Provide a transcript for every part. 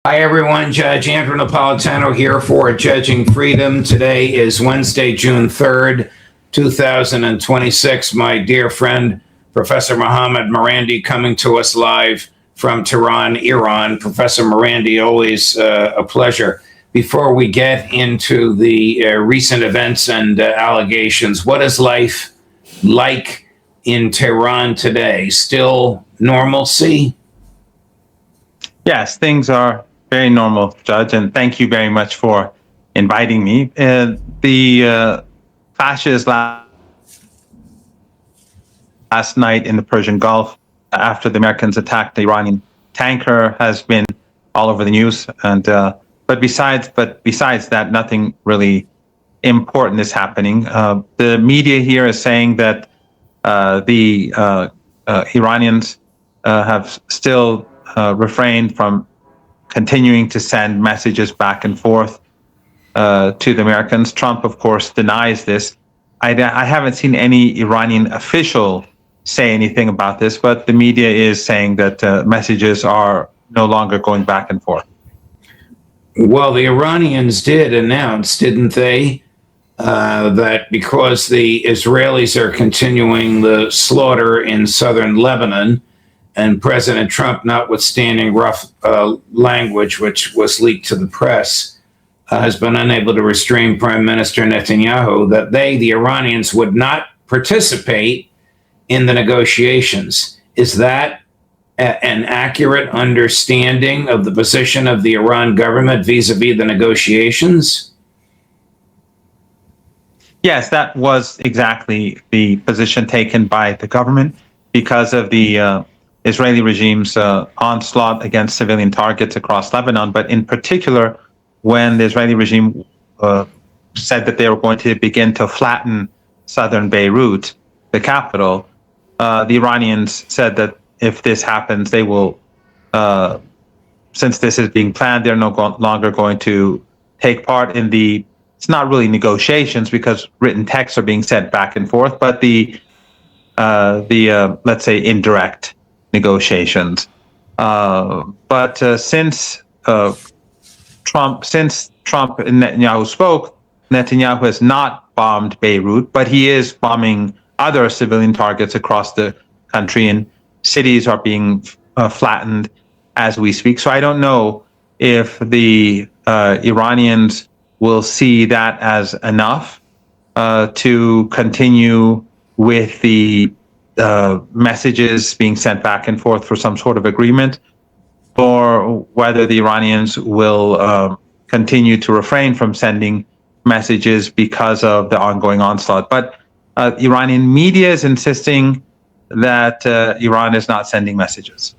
Hi, everyone. Judge Andrew Napolitano here for Judging Freedom. Today is Wednesday, June 3rd, 2026. My dear friend, Professor Mohammad Marandi, coming to us live from Tehran, Iran. Professor Marandi, always a pleasure. Before we get into the recent events and allegations, what is life like in Tehran today? Still normalcy? Yes, things are very normal, Judge, and thank you very much for inviting me. The clashes last night in the Persian Gulf after the Americans attacked the Iranian tanker has been all over the news, and but besides that, nothing really important is happening. The media here is saying that the Iranians have still refrained from continuing to send messages back and forth to the Americans. Trump, of course, denies this. I haven't seen any Iranian official say anything about this, but the media is saying that messages are no longer going back and forth. Well, the Iranians did announce, didn't they, that because the Israelis are continuing the slaughter in southern Lebanon, and President Trump, notwithstanding rough language which was leaked to the press, has been unable to restrain Prime Minister Netanyahu, that they, the Iranians, would not participate in the negotiations. Is that an accurate understanding of the position of the Iran government vis-a-vis the negotiations? Yes, that was exactly the position taken by the government because of the Israeli regime's onslaught against civilian targets across Lebanon, but in particular, when the Israeli regime said that they were going to begin to flatten southern Beirut, the capital, the Iranians said that if this happens, they will, since this is being planned, they're no longer going to take part in it's not really negotiations because written texts are being sent back and forth, but the let's say indirect negotiations. But since Trump and Netanyahu spoke, Netanyahu has not bombed Beirut, but he is bombing other civilian targets across the country, and cities are being flattened as we speak. So I don't know if the Iranians will see that as enough to continue with the messages being sent back and forth for some sort of agreement, or whether the Iranians will continue to refrain from sending messages because of the ongoing onslaught. But Iranian media is insisting that Iran is not sending messages.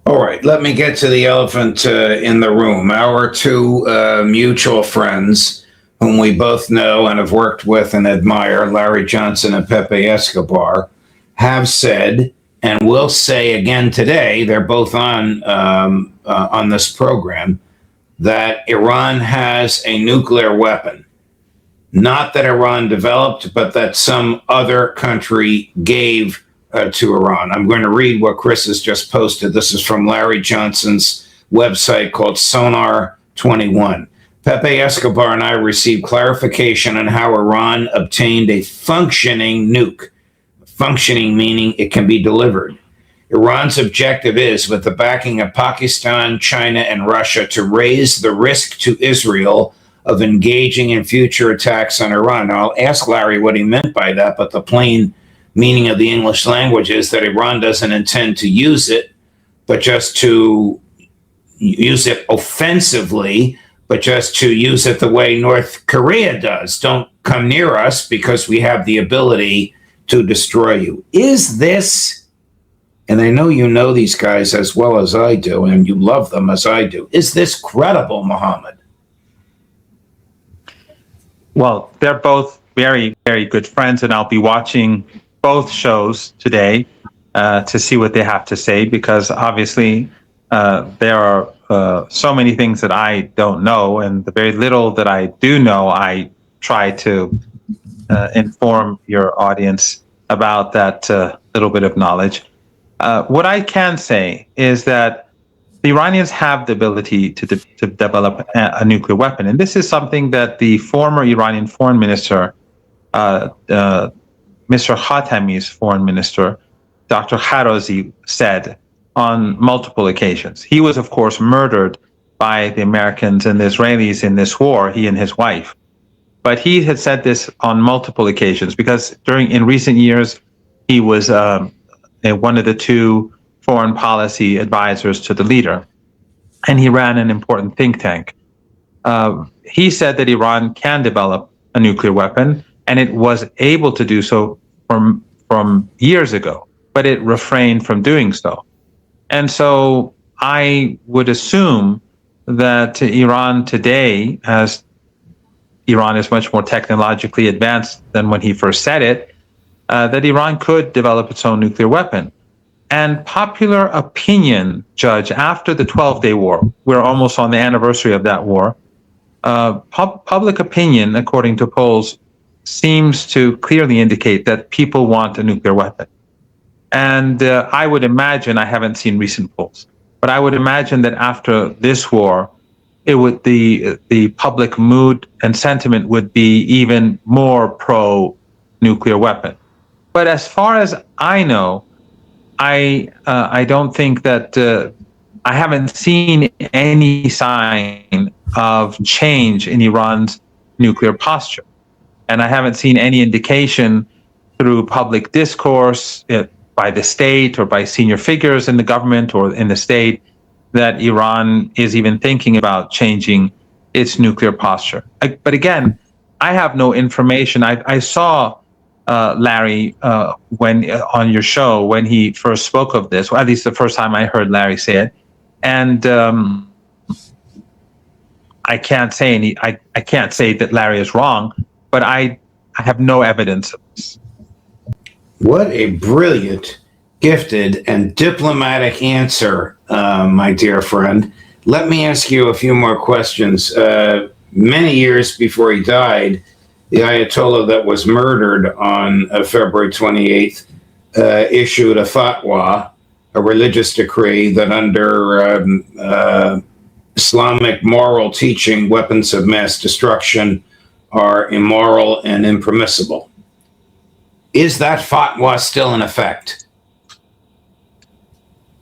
All right, let me get to the elephant in the room. Our two mutual friends, whom we both know and have worked with and admire, Larry Johnson and Pepe Escobar, have said and will say again today, they're both on this program, that Iran has a nuclear weapon. Not that Iran developed, but that some other country gave to Iran. I'm going to read what Chris has just posted. This is from Larry Johnson's website called Sonar 21. Pepe Escobar and I received clarification on how Iran obtained a functioning nuke. Functioning meaning it can be delivered. Iran's objective is, with the backing of Pakistan, China, and Russia, to raise the risk to Israel of engaging in future attacks on Iran. Now, I'll ask Larry what he meant by that, but the plain meaning of the English language is that Iran doesn't intend to use it, but just to use it offensively, but just to use it the way North Korea does. Don't come near us because we have the ability to destroy you. Is this, and I know you know these guys as well as I do, and you love them as I do, is this credible, Mohammed? Well, they're both very, very good friends, and I'll be watching both shows today to see what they have to say, because obviously there are so many things that I don't know, and the very little that I do know, I try to inform your audience about that little bit of knowledge. What I can say is that the Iranians have the ability to develop a nuclear weapon. And this is something that the former Iranian foreign minister, Mr. Khatami's foreign minister, Dr. Kharazi, said on multiple occasions. He was, of course, murdered by the Americans and the Israelis in this war, he and his wife. But he had said this on multiple occasions because in recent years, he was one of the two foreign policy advisors to the leader, and he ran an important think tank. He said that Iran can develop a nuclear weapon, and it was able to do so from years ago, but it refrained from doing so. And so I would assume that Iran today, as Iran is much more technologically advanced than when he first said it, that Iran could develop its own nuclear weapon. And popular opinion, Judge, after the 12-day war, we're almost on the anniversary of that war, public opinion, according to polls, seems to clearly indicate that people want a nuclear weapon. And I would imagine, I haven't seen recent polls, but I would imagine that after this war, the public mood and sentiment would be even more pro-nuclear weapon. But as far as I know, I don't think that I haven't seen any sign of change in Iran's nuclear posture, and I haven't seen any indication through public discourse by the state or by senior figures in the government or in the state that Iran is even thinking about changing its nuclear posture. But again, I have no information. I saw Larry when on your show when he first spoke of this, or at least the first time I heard Larry say it, and I can't say I can't say that Larry is wrong, but I have no evidence of this. What a brilliant, gifted, and diplomatic answer, my dear friend. Let me ask you a few more questions. Many years before he died, the Ayatollah that was murdered on February 28th issued a fatwa, a religious decree that under Islamic moral teaching, weapons of mass destruction are immoral and impermissible. Is that fatwa still in effect?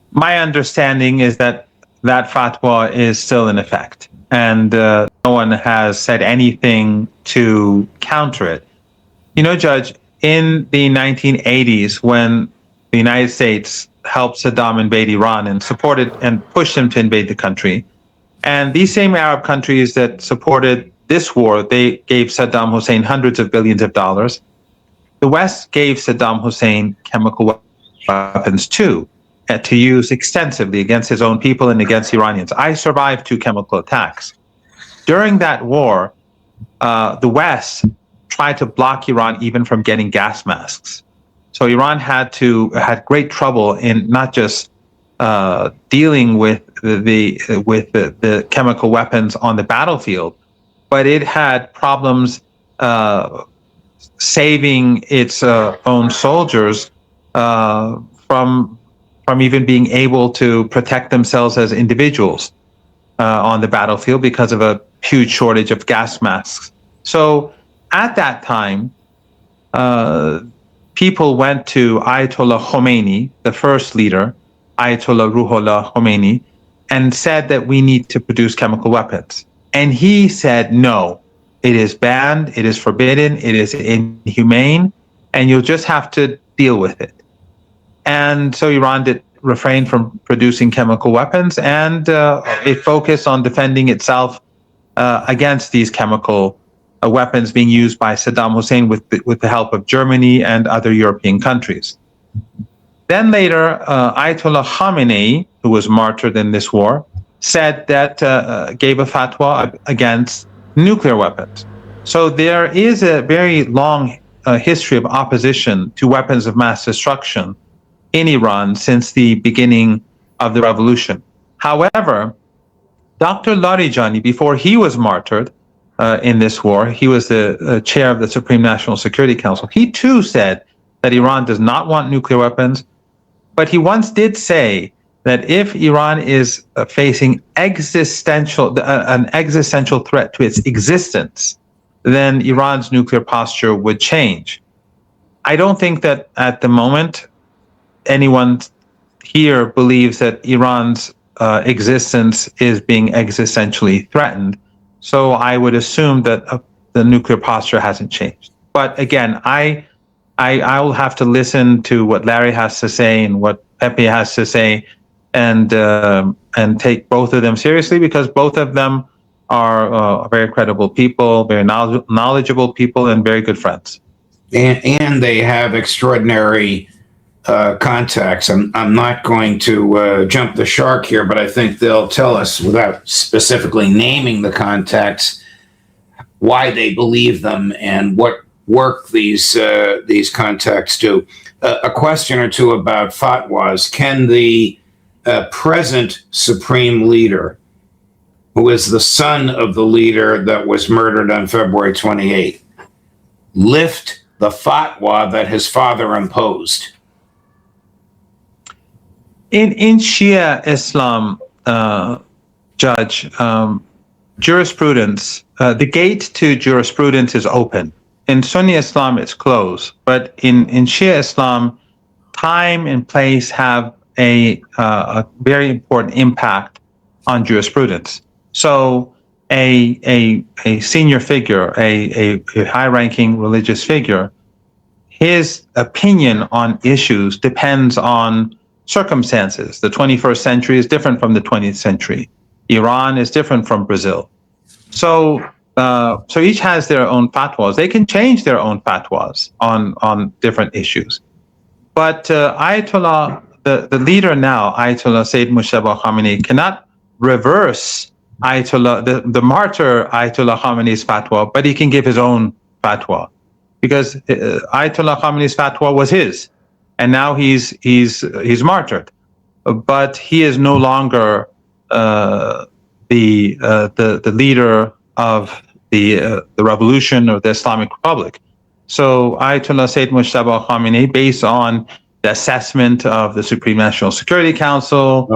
My understanding is that fatwa is still in effect, and no one has said anything to counter it. You know, Judge, in the 1980s, when the United States helped Saddam invade Iran and supported and pushed him to invade the country, and these same Arab countries that supported this war, they gave Saddam Hussein hundreds of billions of dollars. The West gave Saddam Hussein chemical weapons too, to use extensively against his own people and against Iranians. I survived 2 chemical attacks. During that war, the West tried to block Iran even from getting gas masks. So Iran had great trouble in not just dealing with the chemical weapons on the battlefield, but it had problems saving its own soldiers from even being able to protect themselves as individuals on the battlefield because of a huge shortage of gas masks. So at that time, people went to Ayatollah Khomeini, the first leader, Ayatollah Ruhollah Khomeini, and said that we need to produce chemical weapons. And he said, no, it is banned, it is forbidden, it is inhumane, and you'll just have to deal with it. And so Iran did refrain from producing chemical weapons, and it focused on defending itself against these chemical weapons being used by Saddam Hussein with the help of Germany and other European countries. Then later, Ayatollah Khamenei, who was martyred in this war, said that gave a fatwa against nuclear weapons. So there is a very long history of opposition to weapons of mass destruction in Iran since the beginning of the revolution. However, Dr. Larijani, before he was martyred in this war, he was the chair of the Supreme National Security Council. He too said that Iran does not want nuclear weapons, but he once did say that if Iran is facing an existential threat to its existence, then Iran's nuclear posture would change. I don't think that at the moment anyone here believes that Iran's existence is being existentially threatened. So I would assume that the nuclear posture hasn't changed. But again, I will have to listen to what Larry has to say and what Pepe has to say, and take both of them seriously, because both of them are very credible people, very knowledgeable people, and very good friends. And they have extraordinary contacts. I'm not going to jump the shark here, but I think they'll tell us, without specifically naming the contacts, why they believe them and what work these contacts do. A question or two about fatwas. Can the present supreme leader, who is the son of the leader that was murdered on February 28th, lift the fatwa that his father imposed? In Shia Islam, Judge, jurisprudence, the gate to jurisprudence is open. In Sunni Islam, it's closed. But in Shia Islam, time and place have a very important impact on jurisprudence. So a senior figure, a high-ranking religious figure, his opinion on issues depends on circumstances. The 21st century is different from the 20th century. Iran is different from Brazil. So each has their own fatwas. They can change their own fatwas on different issues. But Ayatollah, the leader now, Ayatollah Sayyid Mujtaba Khamenei, cannot reverse Ayatollah, the martyr Ayatollah Khamenei's fatwa, but he can give his own fatwa, because Ayatollah Khamenei's fatwa was his, and now he's martyred, but he is no longer the leader of the revolution or the Islamic Republic. So Ayatollah Sayyid Mujtaba Khamenei, based on the assessment of the Supreme National Security Council,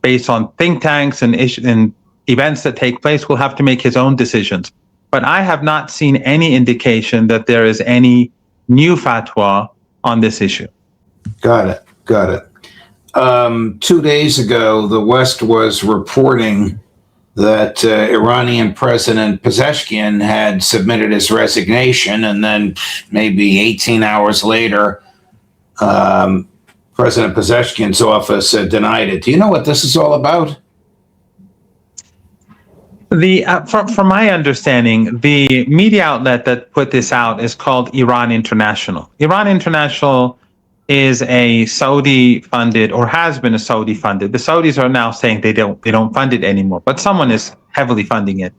based on think tanks and events that take place, will have to make his own decisions. But I have not seen any indication that there is any new fatwa on this issue. Got it. 2 days ago, the West was reporting that Iranian President Pezeshkian had submitted his resignation, and then maybe 18 hours later, President Pezeshkian's office denied it. Do you know what this is all about? From my understanding, the media outlet that put this out is called Iran International. Iran International is a Saudi-funded, or has been a Saudi-funded. The Saudis are now saying they don't fund it anymore, but someone is heavily funding it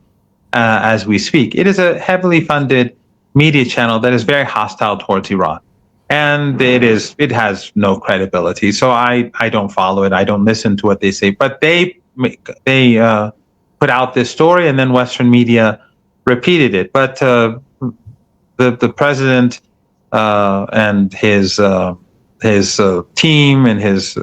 as we speak. It is a heavily funded media channel that is very hostile towards Iran, and it has no credibility. So I don't follow it. I don't listen to what they say. But they put out this story, and then Western media repeated it. But the president and his team and his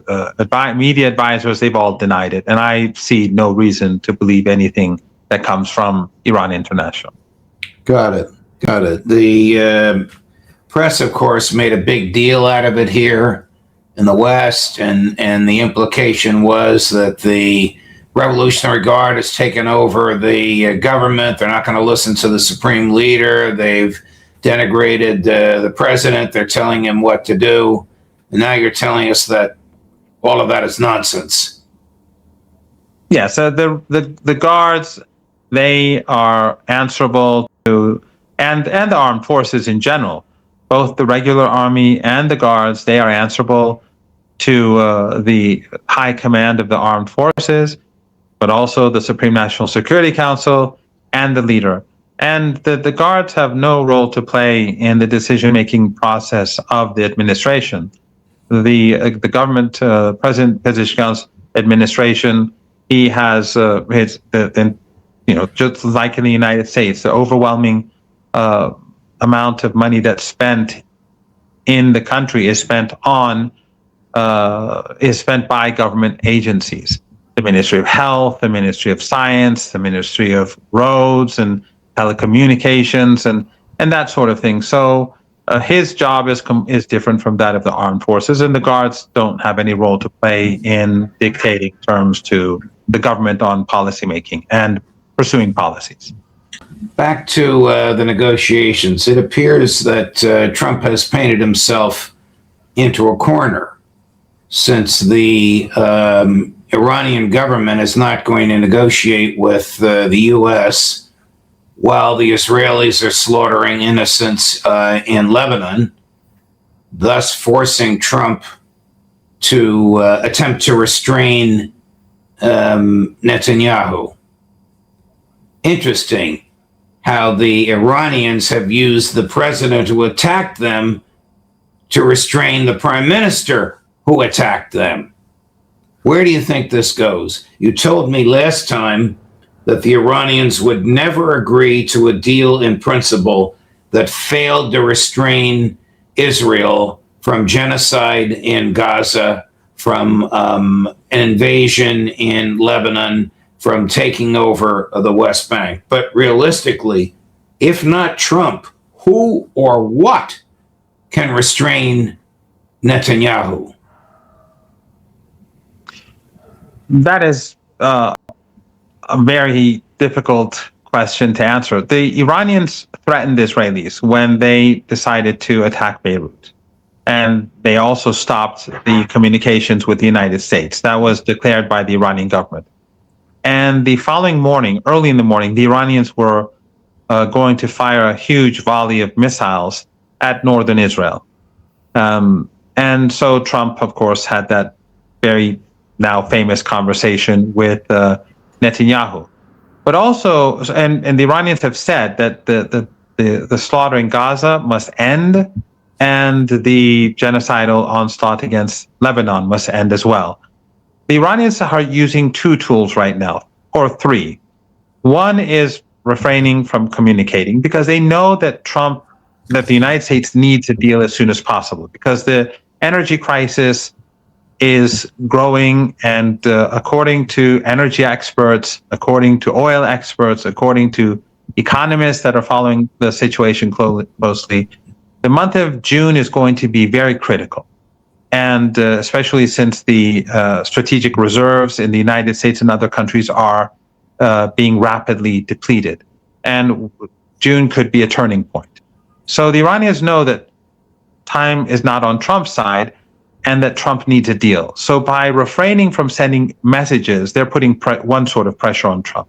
media advisors, they've all denied it. And I see no reason to believe anything that comes from Iran International. Got it. The press, of course, made a big deal out of it here in the West, and the implication was that the Revolutionary Guard has taken over the government. They're not going to listen to the supreme leader. They've denigrated the president. They're telling him what to do. And now you're telling us that all of that is nonsense. Yeah, so the guards, they are answerable to, and the armed forces in general, both the regular army and the guards, they are answerable to the high command of the armed forces, but also the Supreme National Security Council and the leader. And the guards have no role to play in the decision-making process of the administration. The government, President Pezeshkian's administration, he has just like in the United States, the overwhelming amount of money that's spent in the country is spent on is spent by government agencies, the Ministry of Health, the Ministry of Science, the Ministry of Roads and Telecommunications, and that sort of thing. So his job is different from that of the armed forces, and the guards don't have any role to play in dictating terms to the government on policymaking and pursuing policies. Back to the negotiations. It appears that Trump has painted himself into a corner, since the Iranian government is not going to negotiate with the U.S. while the Israelis are slaughtering innocents in Lebanon, thus forcing Trump to attempt to restrain Netanyahu. Interesting how the Iranians have used the president who attacked them to restrain the prime minister who attacked them. Where do you think this goes? You told me last time that the Iranians would never agree to a deal in principle that failed to restrain Israel from genocide in Gaza, from an invasion in Lebanon, from taking over the West Bank. But realistically, if not Trump, who or what can restrain Netanyahu? That is a very difficult question to answer. The Iranians threatened the Israelis when they decided to attack Beirut. And they also stopped the communications with the United States. That was declared by the Iranian government. And the following morning, early in the morning, the Iranians were going to fire a huge volley of missiles at northern Israel. And so Trump, of course, had that very now famous conversation with Netanyahu. But also, and the Iranians have said that the slaughter in Gaza must end, and the genocidal onslaught against Lebanon must end as well. The Iranians are using two tools right now, or three. One is refraining from communicating because they know that the United States needs a deal as soon as possible, because the energy crisis is growing, and according to energy experts, according to oil experts, according to economists that are following the situation closely, the month of June is going to be very critical. And especially since the strategic reserves in the United States and other countries are being rapidly depleted. And June could be a turning point. So the Iranians know that time is not on Trump's side and that Trump needs a deal. So by refraining from sending messages, they're putting one sort of pressure on Trump.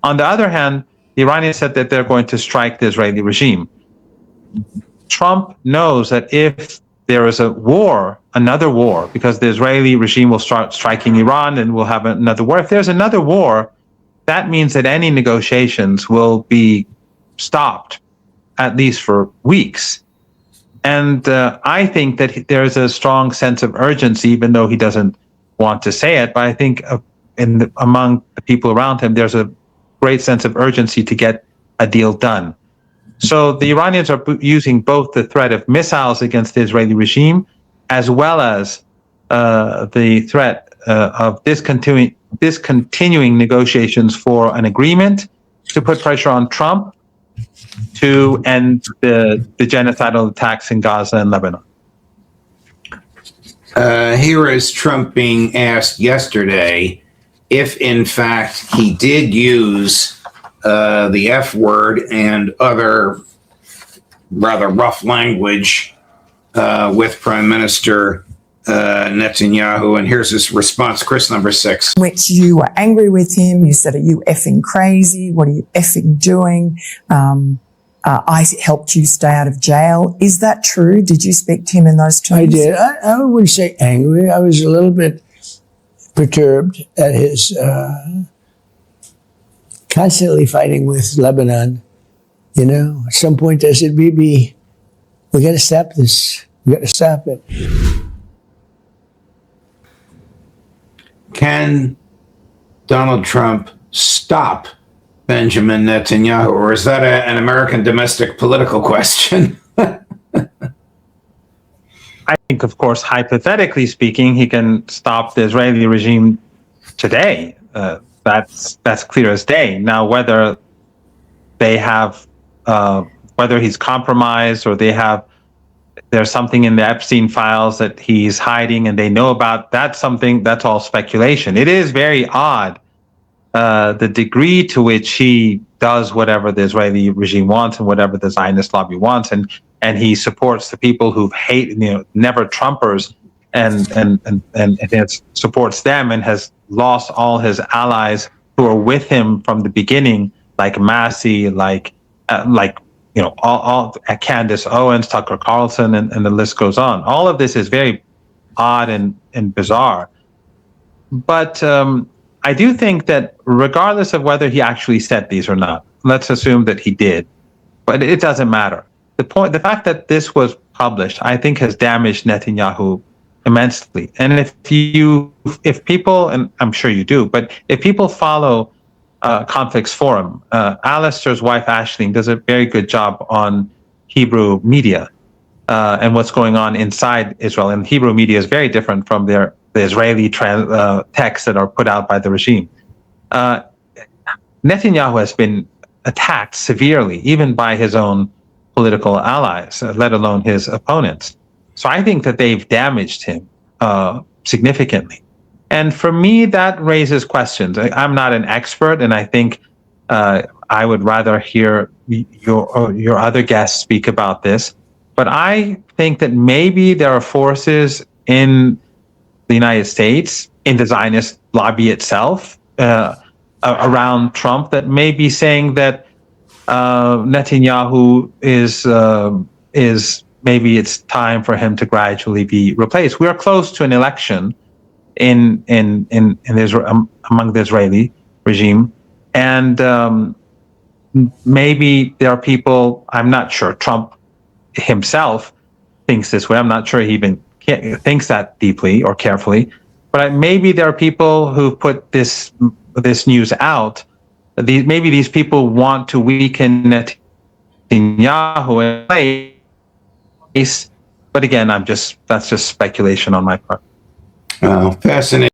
On the other hand, the Iranians said that they're going to strike the Israeli regime. Trump knows that if there is a war, another war, because the Israeli regime will start striking Iran and we'll have another war. If there's another war, that means that any negotiations will be stopped, at least for weeks. And I think that there's a strong sense of urgency, even though he doesn't want to say it. But I think among the people around him, there's a great sense of urgency to get a deal done. So the Iranians are using both the threat of missiles against the Israeli regime, as well as the threat of discontinuing negotiations for an agreement to put pressure on Trump to end the genocidal attacks in Gaza and Lebanon. Here is Trump being asked yesterday if, in fact, he did use the F word and other rather rough language with Prime Minister Netanyahu. And here's his response, Chris, number 6. Which you were angry with him. You said, are you effing crazy? What are you effing doing? I helped you stay out of jail. Is that true? Did you speak to him in those terms? I did. I wouldn't say angry. I was a little bit perturbed at his constantly fighting with Lebanon. You know, at some point I said, Bibi, we got to stop this. We got to stop it. Can Donald Trump stop Benjamin Netanyahu, or is that an American domestic political question? I think think, of course, hypothetically speaking, he can stop the Israeli regime today. That's clear as day. Now, whether they have, whether he's compromised or there's something in the Epstein files that he's hiding and they know about, that's all speculation. It is very odd, the degree to which he does whatever the Israeli regime wants and whatever the Zionist lobby wants, and he supports the people who hate, never Trumpers, and supports them, and has lost all his allies who are with him from the beginning, like Massey, like all Candace Owens, Tucker Carlson, and the list goes on. All of this is very odd and bizarre. But I do think that regardless of whether he actually said these or not, let's assume that he did, but it doesn't matter. The fact that this was published, I think, has damaged Netanyahu immensely. And if people, and I'm sure you do, but if people follow Conflicts Forum, Alistair's wife Aisling does a very good job on Hebrew media and what's going on inside Israel. And Hebrew media is very different from the Israeli texts that are put out by the regime. Netanyahu has been attacked severely, even by his own political allies, let alone his opponents. So I think that they've damaged him significantly. And for me, that raises questions. I'm not an expert, and I think I would rather hear your other guests speak about this. But I think that maybe there are forces in the United States, in the Zionist lobby itself, around Trump, that may be saying that Netanyahu is maybe it's time for him to gradually be replaced. We are close to an election in Israel, among the Israeli regime, and maybe there are people. I'm not sure Trump himself thinks this way. I'm not sure he even thinks that deeply or carefully, but maybe there are people who put this news out. Maybe these people want to weaken Netanyahu in place, but again, that's just speculation on my part. Fascinating.